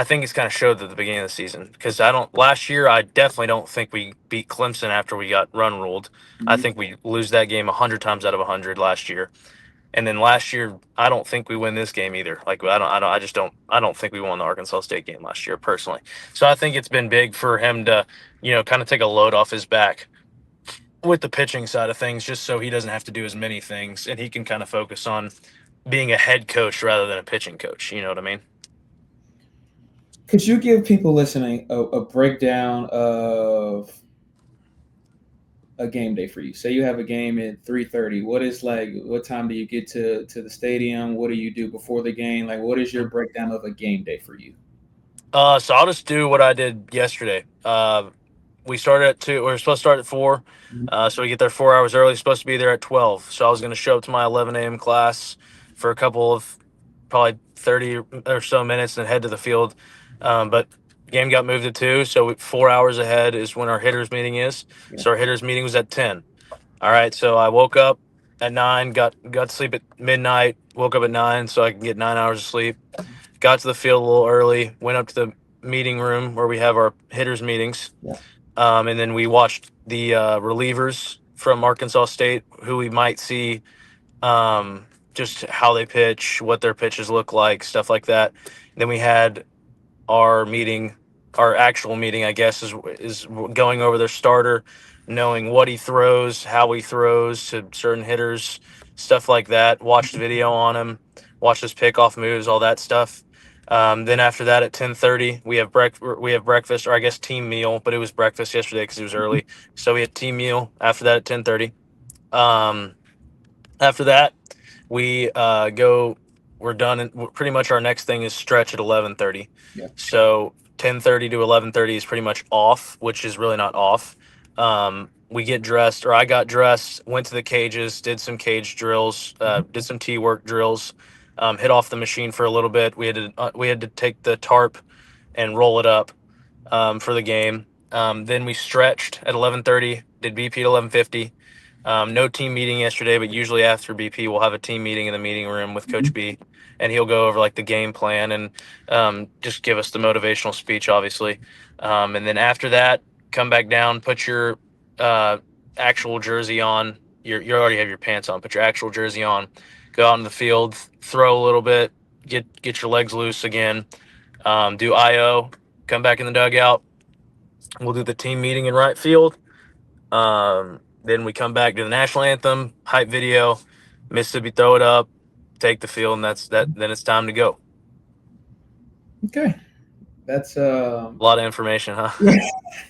think it's kind of showed at the beginning of the season because last year, I definitely don't think we beat Clemson after we got run ruled. I think we lose that game 100 times out of 100 last year. And then last year, I don't think we win this game either. Like I don't think we won the Arkansas State game last year personally. So I think it's been big for him to, kind of take a load off his back. with the pitching side of things, just so he doesn't have to do as many things and he can kind of focus on being a head coach rather than a pitching coach. You know what I mean? Could you give people listening a breakdown of a game day for you? Say you have a game at 3:30. What time do you get to the stadium? What do you do before the game? Like, what is your breakdown of a game day for you? So I'll just do what I did yesterday. We started at 2. We were supposed to start at 4. So we get there 4 hours early. Supposed to be there at 12. So I was going to show up to my 11 a.m. class for a couple of probably 30 or so minutes and head to the field. But game got moved to 2. So 4 hours ahead is when our hitters meeting is. Yeah. So our hitters meeting was at 10. All right. So I woke up at 9, got to sleep at midnight, woke up at 9 so I can get 9 hours of sleep. Got to the field a little early, went up to the meeting room where we have our hitters meetings. Yeah. And then we watched the relievers from Arkansas State, who we might see, just how they pitch, what their pitches look like, stuff like that. And then we had our meeting, our actual meeting, I guess, is going over their starter, knowing what he throws, how he throws to certain hitters, stuff like that. Watched video on him, watched his pickoff moves, all that stuff. Then after that, at 10:30, we have breakfast, or I guess team meal, but it was breakfast yesterday because it was early. So we had team meal after that at 10:30. After that, we go. We're done, and pretty much our next thing is stretch at 11:30. Yeah. So 10:30 to 11:30 is pretty much off, which is really not off. We get dressed, or I got dressed, went to the cages, did some cage drills, did some tee work drills. Hit off the machine for a little bit. We had to take the tarp and roll it up for the game. Then we stretched at 11:30. Did BP at 11:50. No team meeting yesterday, but usually after BP, we'll have a team meeting in the meeting room with Coach B, and he'll go over like the game plan and just give us the motivational speech, obviously. And then after that, come back down, put your actual jersey on. You already have your pants on. Put your actual jersey on. Go out in the field, throw a little bit, get your legs loose again. Do IO. Come back in the dugout. We'll do the team meeting in right field. Then we come back to the national anthem, hype video, Mississippi throw it up, take the field, and that's that. Then it's time to go. Okay, that's A lot of information, huh?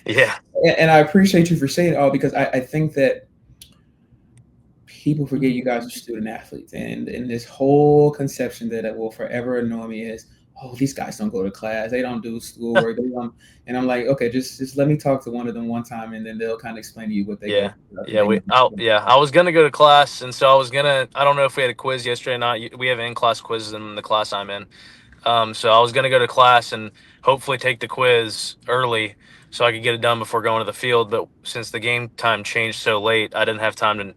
Yeah. And I appreciate you for saying it all, because I think that people forget you guys are student athletes, and this whole conception that will forever annoy me is, oh, these guys don't go to class, they don't do schoolwork, they don't. And I'm like, okay, just let me talk to one of them one time, and then they'll kind of explain to you what they Yeah. go. I was gonna go to class, and so I don't know if we had a quiz yesterday or not. We have in-class quizzes in the class I'm in. So I was gonna go to class and hopefully take the quiz early so I could get it done before going to the field. But since the game time changed so late, I didn't have time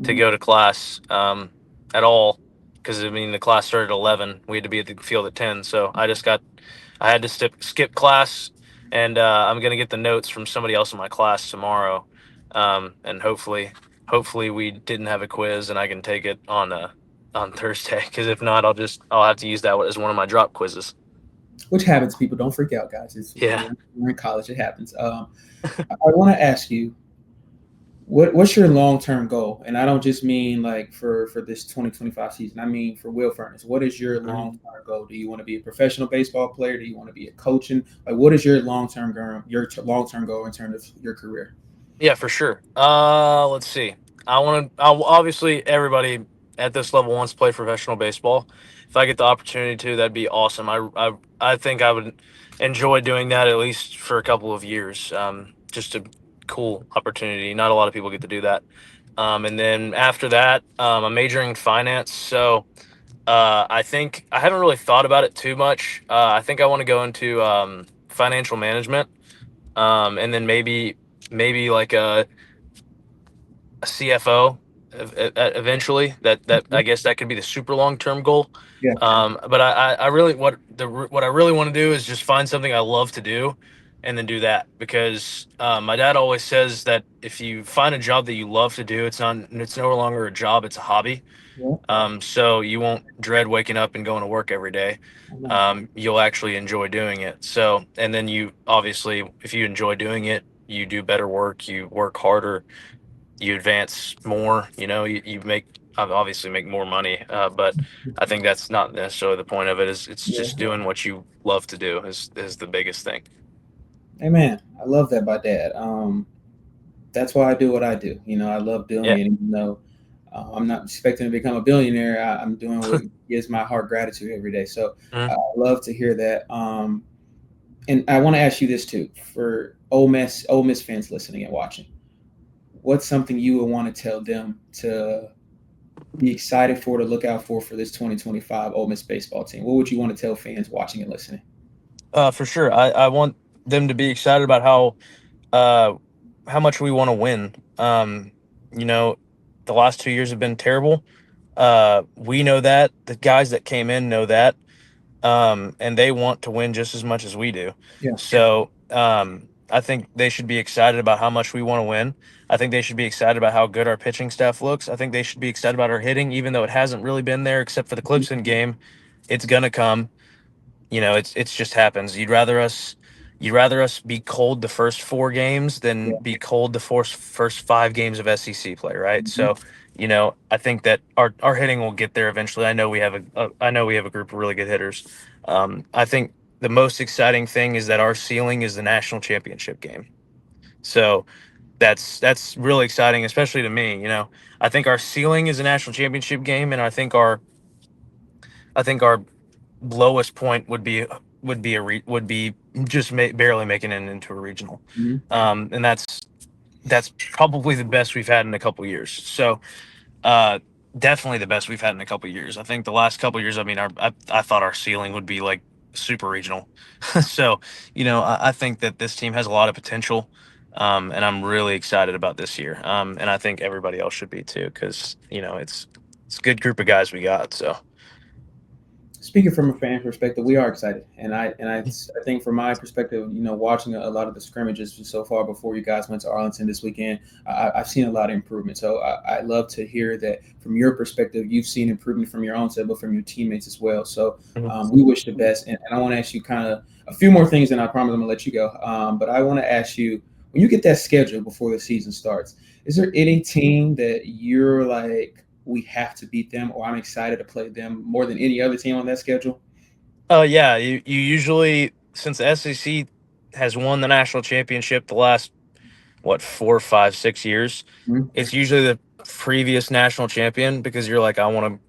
to go to class at all, because the class started at 11. We had to be at the field at 10. So I had to skip class, and I'm gonna get the notes from somebody else in my class tomorrow, and hopefully we didn't have a quiz and I can take it on Thursday, because if not, I'll have to use that as one of my drop quizzes. Which happens, people. Don't freak out, guys. We're in college. It happens. I want to ask you, what's your long-term goal? And I don't just mean like for this 2025 season. I mean for Will Furniss. What is your long-term goal? Do you want to be a professional baseball player? Do you want to be a coaching? Like, what is your long-term goal? In terms of your career? Yeah, for sure. Let's see. Obviously everybody at this level wants to play professional baseball. If I get the opportunity to, that'd be awesome. I think I would enjoy doing that at least for a couple of years. Just a cool opportunity. Not a lot of people get to do that. And then after that, I'm majoring in finance. So I think I haven't really thought about it too much. I think I want to go into financial management, and then maybe like a CFO eventually. That I guess that could be the super long-term goal. Yeah. But I really what I really want to do is just find something I love to do, and then do that, because my dad always says that if you find a job that you love to do, it's no longer a job, it's a hobby. Yeah. So you won't dread waking up and going to work every day. You'll actually enjoy doing it. So, and then you obviously, if you enjoy doing it, you do better work, you work harder, you advance more. You obviously make more money, but I think that's not necessarily the point of it. It's just doing what you love to do is the biggest thing. Hey man, I love that about Dad. That's why I do what I do. I love doing it. Even though I'm not expecting to become a billionaire, I'm doing what gives my heart gratitude every day. So I love to hear that. And I want to ask you this too, for Ole Miss fans listening and watching. What's something you would want to tell them to be excited for, to look out for this 2025 Ole Miss baseball team? What would you want to tell fans watching and listening? For sure, I want them to be excited about how much we want to win. The last 2 years have been terrible. We know that. The guys that came in know that. And they want to win just as much as we do. Yeah. So I think they should be excited about how much we want to win. I think they should be excited about how good our pitching staff looks. I think they should be excited about our hitting, even though it hasn't really been there except for the Clemson game. It's gonna come. It's just happens. You'd rather us be cold the first 4 games than be cold the first 5 games of SEC play, right? So, I think that our hitting will get there eventually. I know we have a group of really good hitters. I think the most exciting thing is that our ceiling is the national championship game. So that's really exciting, especially to me. I think our ceiling is a national championship game, and I think our lowest point would be just barely making it into a regional. And that's probably the best we've had in a couple years. So definitely the best we've had in a couple years. I think the last couple years, I mean, I thought our ceiling would be like super regional. So I think that this team has a lot of potential, and I'm really excited about this year. And I think everybody else should be too, because it's a good group of guys we got. So speaking from a fan perspective, we are excited, and I think from my perspective, watching a lot of the scrimmages so far before you guys went to Arlington this weekend, I've seen a lot of improvement. So I love to hear that from your perspective, you've seen improvement from your own side, but from your teammates as well. So we wish the best, and I want to ask you kind of a few more things, and I promise I'm gonna let you go. But I want to ask you, when you get that schedule before the season starts, is there any team that you're like, we have to beat them, or I'm excited to play them more than any other team on that schedule? Yeah, you usually, since the SEC has won the national championship the last 4, 5, 6 years, it's usually the previous national champion, because you're like, I want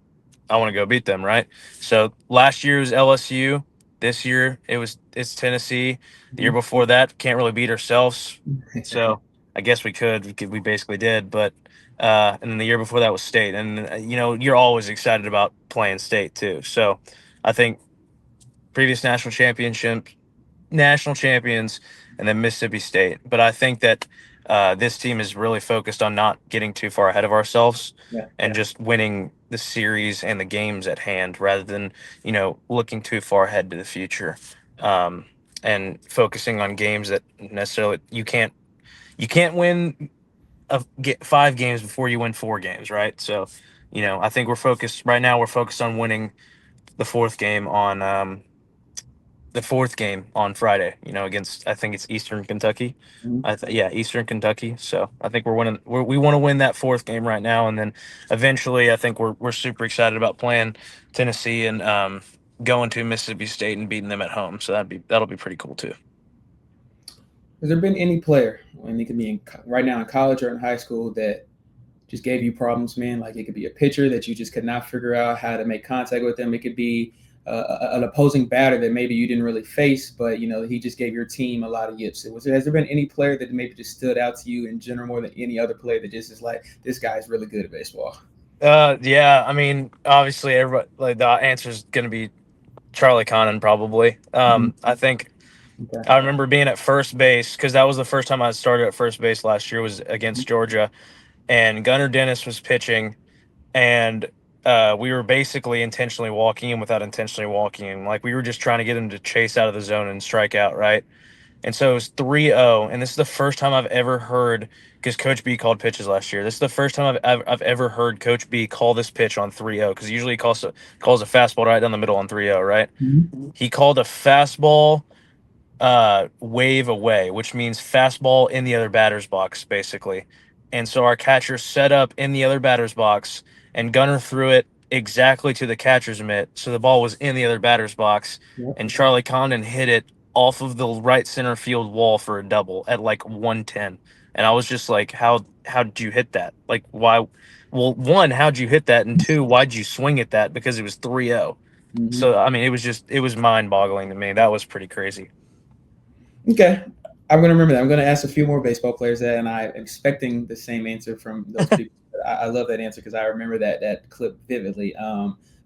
to go beat them, right? So last year was LSU. This year it's Tennessee. The year before that, can't really beat ourselves. So I guess we could. We basically did, but and then the year before that was State, and you're always excited about playing State too. So I think previous national champions, and then Mississippi State. But I think that this team is really focused on not getting too far ahead of ourselves and just winning the series and the games at hand, rather than looking too far ahead to the future, and focusing on games that necessarily you can't win get 5 games before you win 4 games, right? So I think we're focused on winning the fourth game on Friday, against, I think it's Eastern Kentucky. Eastern Kentucky. So I think we want to win that fourth game right now, and then eventually I think we're super excited about playing Tennessee and going to Mississippi State and beating them at home. So that'll be pretty cool too. Has there been any player, and it could be right now in college or in high school, that just gave you problems, man? Like, it could be a pitcher that you just could not figure out how to make contact with them. It could be an opposing batter that maybe you didn't really face, but he just gave your team a lot of yips. Has there been any player that maybe just stood out to you in general more than any other player that just is like, this guy's really good at baseball? Yeah, I mean, obviously everybody, like, the answer is going to be Charlie Connon, probably. I think I remember being at first base, because that was the first time I started at first base last year, was against Georgia, and Gunnar Dennis was pitching, and we were basically intentionally walking him without intentionally walking him. Like, we were just trying to get him to chase out of the zone and strike out, right? And so it was 3-0, and this is the first time I've ever heard, because Coach B called pitches last year. This is the first time I've ever heard Coach B call this pitch on 3-0, because usually he calls a fastball right down the middle on 3-0, right? He called a fastball wave away, which means fastball in the other batter's box, basically. And so our catcher set up in the other batter's box, and Gunner threw it exactly to the catcher's mitt. So the ball was in the other batter's box, Yep. and Charlie Condon hit it off of the right center field wall for a double at like 110. And I was just like, how did you hit that? Like, why? Well, one, how'd you hit that? And two, why'd you swing at that? Because it was 3-0. Mhm. So, I mean, it was mind boggling to me. That was pretty crazy. Okay. I'm going to remember that. I'm going to ask a few more baseball players that, and I'm expecting the same answer from those people. I love that answer because I remember that clip vividly.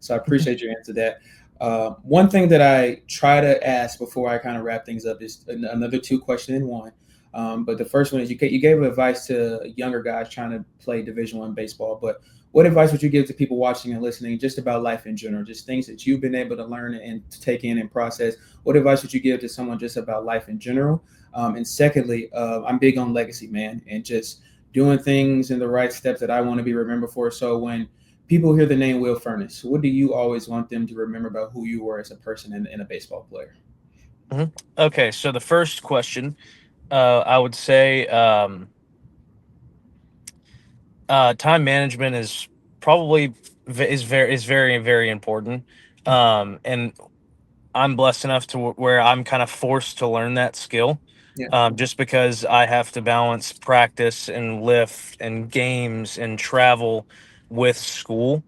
So I appreciate your answer to that. One thing that I try to ask before I kind of wrap things up is another 2 question in one. But the first one is you gave advice to younger guys trying to play Division I baseball. But what advice would you give to people watching and listening just about life in general, just things that you've been able to learn and to take in and process? What advice would you give to someone just about life in general? And secondly, I'm big on legacy, man, and just doing things in the right steps that I want to be remembered for. So when people hear the name Will Furniss, what do you always want them to remember about who you were as a person and a baseball player? Mm-hmm. Okay, so the first question, I would say time management is probably very very important, and I'm blessed enough to where I'm kind of forced to learn that skill, Yeah. just because I have to balance practice and lift and games and travel with school.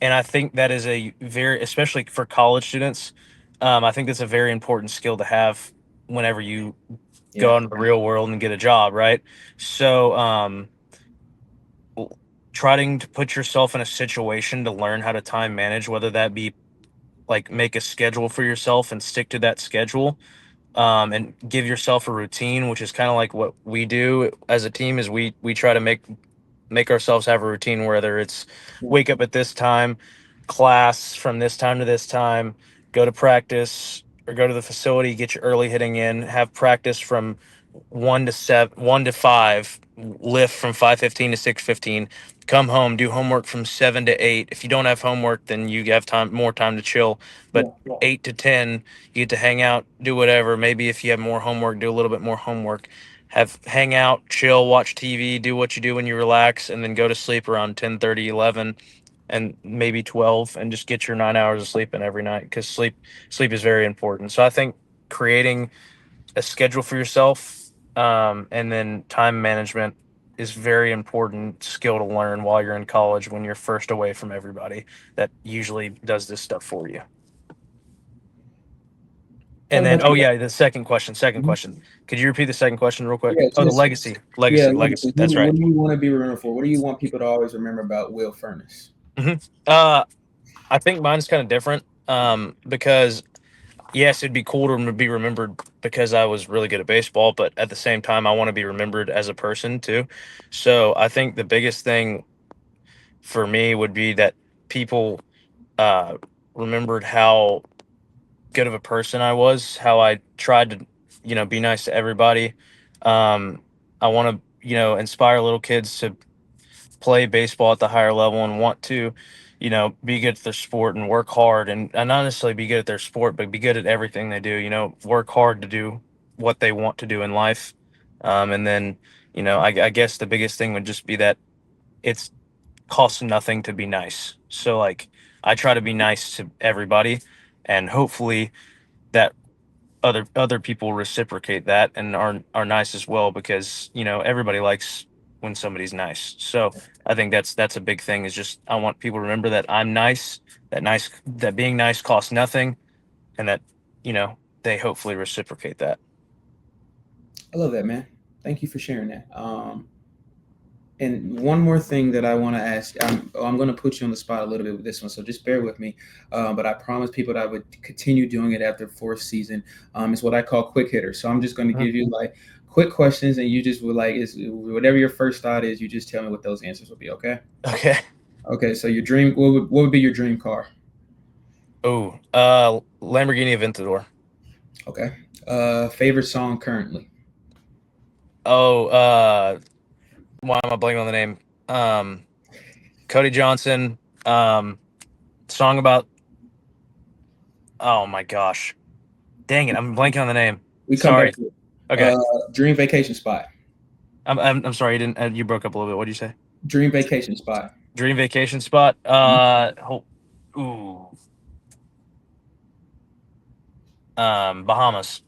And I think that is especially for college students, I think that's a very important skill to have whenever you go Yeah. out in the real world and get a job, right? So, trying to put yourself in a situation to learn how to time manage, whether that be like make a schedule for yourself and stick to that schedule, and give yourself a routine, which is kind of like what we do as a team. Is we try to make ourselves have a routine, whether it's Yeah. wake up at this time, class from this time to this time, go to practice or go to the facility, get your early hitting in, have practice from 1 to 5, lift from 5:15 to 6:15, come home, do homework from 7 to 8. If you don't have homework, then you have more time to chill. But Yeah. 8 to 10, you get to hang out, do whatever. Maybe if you have more homework, do a little bit more homework. Hang out, chill, watch TV, do what you do when you relax, and then go to sleep around 10:30, 11, and maybe 12, and just get your 9 hours of sleep in every night, because sleep is very important. So I think creating a schedule for yourself, and then time management is very important skill to learn while you're in college, when you're first away from everybody that usually does this stuff for you. And then, oh yeah, the second question. Could you repeat the second question real quick? Yeah, Oh, the just legacy. yeah. That's right. What do you want to be remembered for? What do you want people to always remember about Will Furniss? I think mine's kind of different, because yes, it'd be cool to be remembered because I was really good at baseball, but at the same time, I want to be remembered as a person too. So I think the biggest thing for me would be that people uh, remembered how good of a person I was, how I tried to, be nice to everybody. I want to, inspire little kids to play baseball at the higher level and want to, be good at their sport and work hard, and not necessarily be good at their sport, but be good at everything they do, work hard to do what they want to do in life. And then, I guess the biggest thing would just be that it's costs nothing to be nice. So like, I try to be nice to everybody, and hopefully that other people reciprocate that and are nice as well, because everybody likes when somebody's nice. So I think that's a big thing, is just I want people to remember that I'm nice, that being nice costs nothing, and that they hopefully reciprocate that. I love that, man. Thank you for sharing that. And one more thing that I want to ask, I'm going to put you on the spot a little bit with this one, so just bear with me. But I promised people that I would continue doing it after 4th season. It's what I call quick hitters. So I'm just going to give you like quick questions, and you just would is whatever your first thought is, you just tell me what those answers will be. Okay. Okay. Okay. So your dream, what would be your dream car? Oh, Lamborghini Aventador. Okay. Favorite song currently? Oh, why am I blanking on the name? Cody Johnson. Song about. Oh my gosh, dang it! I'm blanking on the name. We come Sorry. back to it. Okay. Dream vacation spot? I'm sorry, you didn't. You broke up a little bit. What did you say? Dream vacation spot. Dream vacation spot. Bahamas.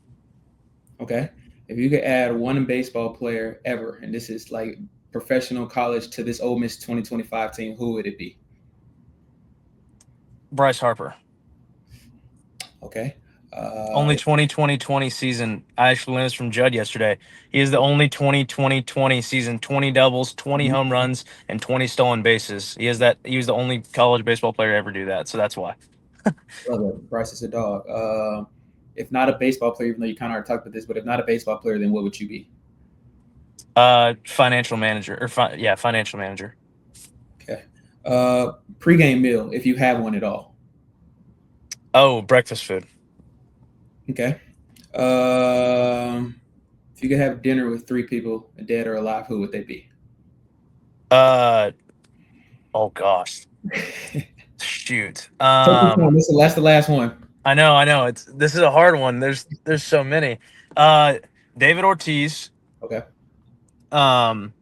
Okay. If you could add one baseball player ever, and this is like professional college to this Ole Miss 2025 team, who would it be? Bryce Harper. Okay. Only 2020 season. I actually learned this from Judd yesterday. He is the only 2020 season, 20 doubles, 20 home runs, and 20 stolen bases. He was the only college baseball player to ever do that. So that's why. Love it. Bryce is a dog. If not a baseball player, even though you kind of already talked about this, but if not a baseball player, then what would you be? Financial manager financial manager. Okay. Pre-game meal, if you have one at all. Oh, breakfast food. Okay. If you could have dinner with 3 people, dead or alive, who would they be? Oh gosh. Shoot. That's the last one. I know. This is a hard one. There's so many. David Ortiz. Okay. Elon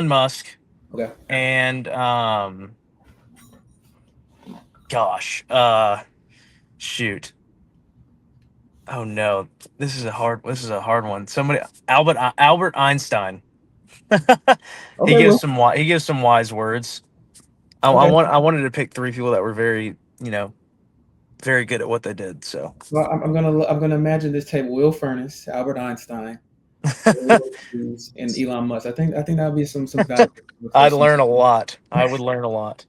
Musk. Okay. And shoot. Oh no, this is a hard one. Somebody, Albert Einstein. He gives some wise words. I wanted to pick 3 people that were very very good at what they did. So well, I'm gonna imagine this table: Will Furniss, Albert Einstein, and Elon Musk. I think that would be some value. I'd learn a lot. I would learn a lot.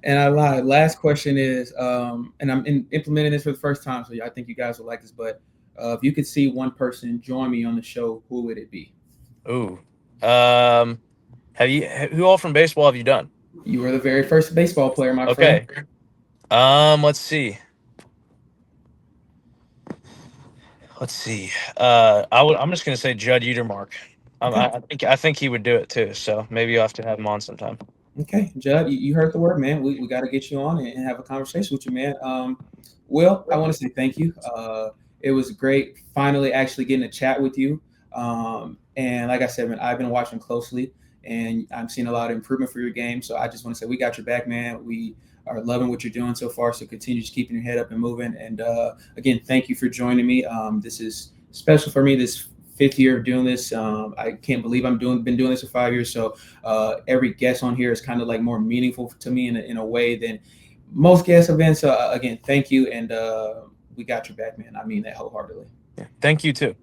And I lied. Last question is, and I'm implementing this for the first time, so I think you guys will like this. But if you could see one person join me on the show, who would it be? Ooh, who all from baseball have you done? You were the very first baseball player, my friend. Okay. Let's see. I'm just gonna say Judd Utermark. I think he would do it too. So maybe you'll have to have him on sometime. Okay, Judd, you heard the word, man. We got to get you on and have a conversation with you, man. Will, I want to say thank you. It was great finally actually getting a chat with you. And like I said, man, I've been watching closely, and I'm seeing a lot of improvement for your game. So I just want to say we got your back, man. We are loving what you're doing so far. So continue just keeping your head up and moving. And again, thank you for joining me. This is special for me. This 5th year of doing this. I can't believe been doing this for 5 years. So every guest on here is kind of like more meaningful to me in a way than most guests have been. So again, thank you. And we got your back, man. I mean that wholeheartedly. Yeah. Thank you too.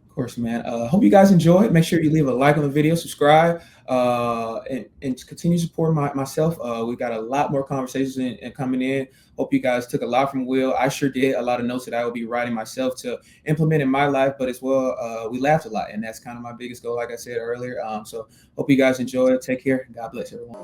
Of course, man. Hope you guys enjoyed. Make sure you leave a like on the video, subscribe, and continue to support myself. We got a lot more conversations and coming in. Hope you guys took a lot from Will. I sure did. A lot of notes that I will be writing myself to implement in my life, but as well, we laughed a lot, and that's kind of my biggest goal, like I said earlier. So hope you guys enjoy it. Take care. God bless everyone.